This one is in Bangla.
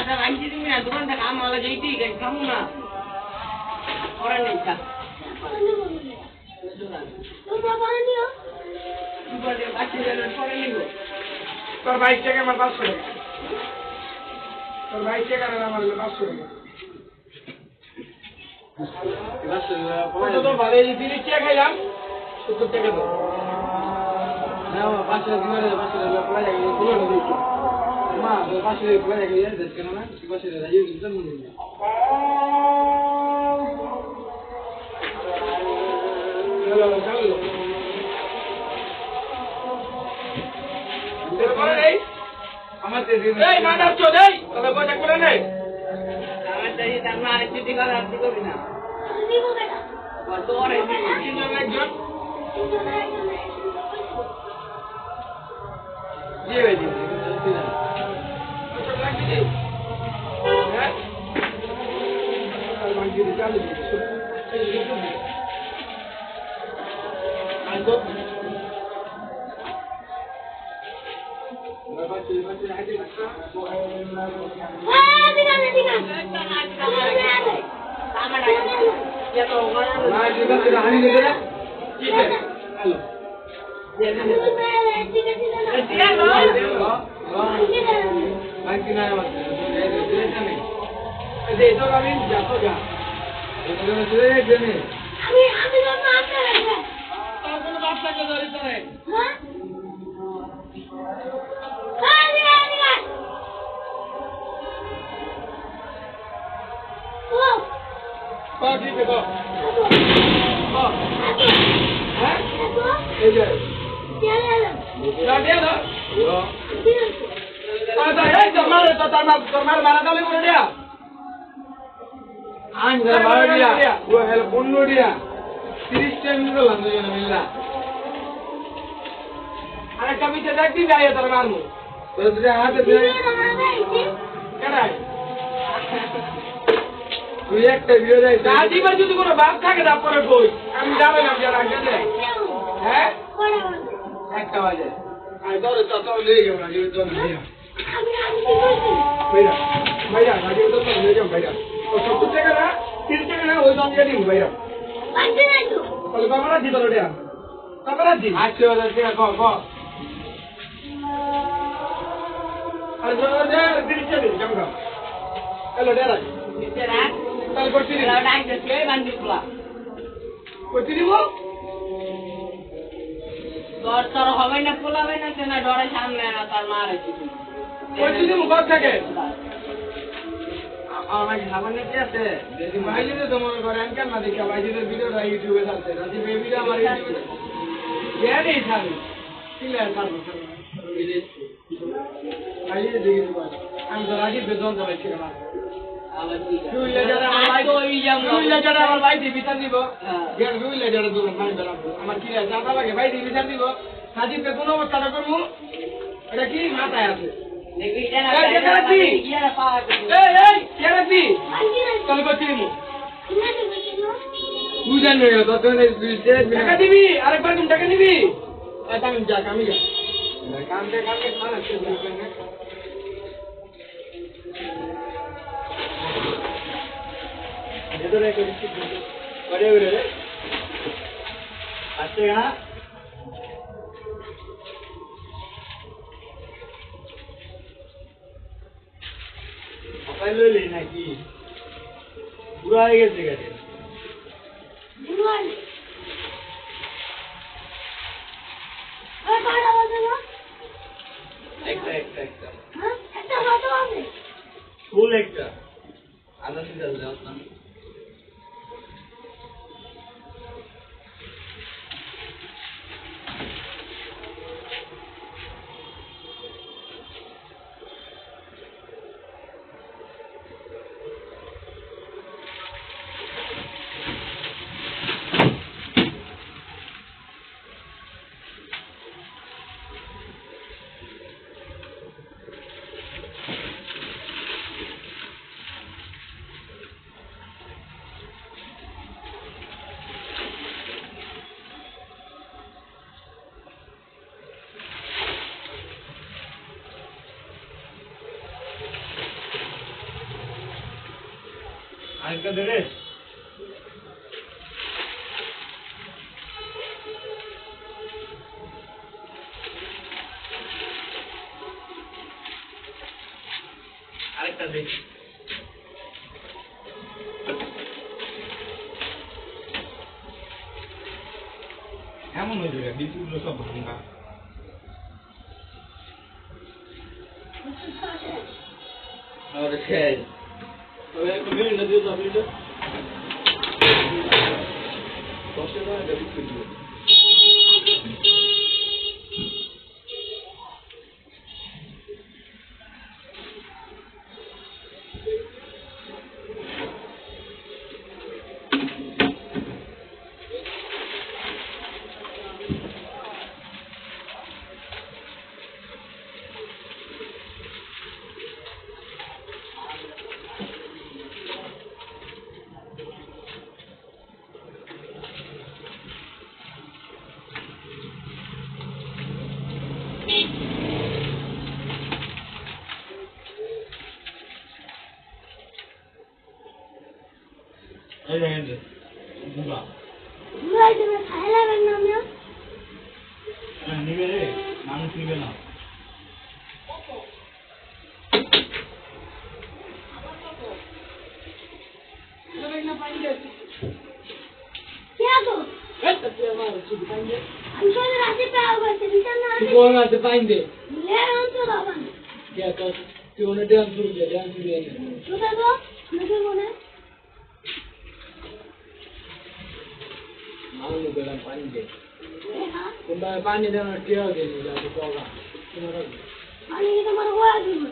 আচ্ছা ভাঙছি তুমি না দোকান থেকে আম আলা যেইটি খামু না ওরা নেই খা তোর বাইক থেকে আমার 500 টাকা তোর বাইক থেকে আমার 500 টাকা তো ভালো এই 30 টাকা খাইলাম 70 টাকা দাও না 500 টাকা দিলে 500 টাকা পড়া যায় পুরো দিই মা 500 টাকা পড়া যায় দেখ কেন না 500 টাকা দিয়ে দিতে মনে নেই চলো চলো আমাদের এই মাদার চোদ এই তবে পয়সা করে নেই আমার চাই তার না আরেকটু দিবা আর দিবি না দিব কেন তো আরে তিনজন একজন দিয়ে ভাই দিন হ্যাঁ আর বাকি চালু আনতো আরেকটা মিশে দেখবি যাই তোর মারমু হাতে তুই একটা বিয়ে যাই আজিবার যদি কোনো বাপ থাকে তারপরে বই আমি যাবে না যারা আগে দেয় হ্যাঁ একটা বাজে আই ধরে তো নিয়ে যাবো না জীবিত নিয়ে ভাইরা ভাইরা রাজি তো নিয়ে যাও ভাইরা ও 70 টাকা না 30 টাকা না ওই দাম দিয়ে দিন ভাইরা তাহলে বাবারা দিতে লোটে বাবারা দি 8000 টাকা কো কো আরে জোরে 30 টাকা দিন জামগা হ্যালো ডেরা নিচেরা তাহলে করছি লাউ ডাক দিতে বান্দি পোলা করছি দিব তোর তোর হবে না পোলা হবে না কেন ডরে সামনে না তার মারে করছি দিব কত থাকে আমার সামনে কি আছে যদি ভাইজিদের তোমার ঘরে আমি কেন না দেখি ভাইজিদের ভিডিওটা ইউটিউবে ছাড়ছে রাজি বেবিটা আমার ইউটিউবে জানি ছাড়ি কিলার ছাড়বো ভাইজিদের দেখি আমি তো রাজি বেতন চালাইছি না আবার কি দুই লেজার আমার ভাই দি বিচার দিব গেল দুই লেজার দুই ভাই বেরাবো আমার কি আছে জানা লাগে ভাই দি বিচার দিব সাজি বেতন অবস্থাটা করবো এটা কি মাথায় আছে দেখি জানা ইয়ারা পাওয়া এই ইয়ারা কি চল করছি দিমু তুই জানো তো তো টাকা দিবি আরেকবার তুমি টাকা দিবি আমি যা আমি যা কামতে খানা শেষ করবে না এদরে কইছি করে ওরে আচ্ছা না পাইলে নাকি পুরো হয়ে গেছে গাড়ি একটা ফুল একটা আধা লিটার দাও না আরেকটা দে রে আরেকটা দে এমন হয়ে যাবে বিদ্যুৎগুলো সব ভাঙা আরে খেয়ে তবে একটা মিনিট না দিয়ে তো আপনি তো 10 টাকা ডেবিট করে দিবেন এই দেখেন যে বুবা বুড়াই তুমি খাইলা বান্না না নিবে রে মানুষ নিবে না কে গো এটা কি আমার শুধু পাইলে আমি চলে রাতে পাও গেছে বিছানা না আমি কোন আছে পাইন্দে লে অন্ত বাবা কে তো তুই ওনে ডান্স শুরু দে ডান্স শুরু দে শুধু গো নতুন মনে মানুষ গেলাম পাইন্দে হ্যাঁ তোমরা পানি দেন কে হবে না তো পাওয়া তোমার আমি তোমার ওয়া দিব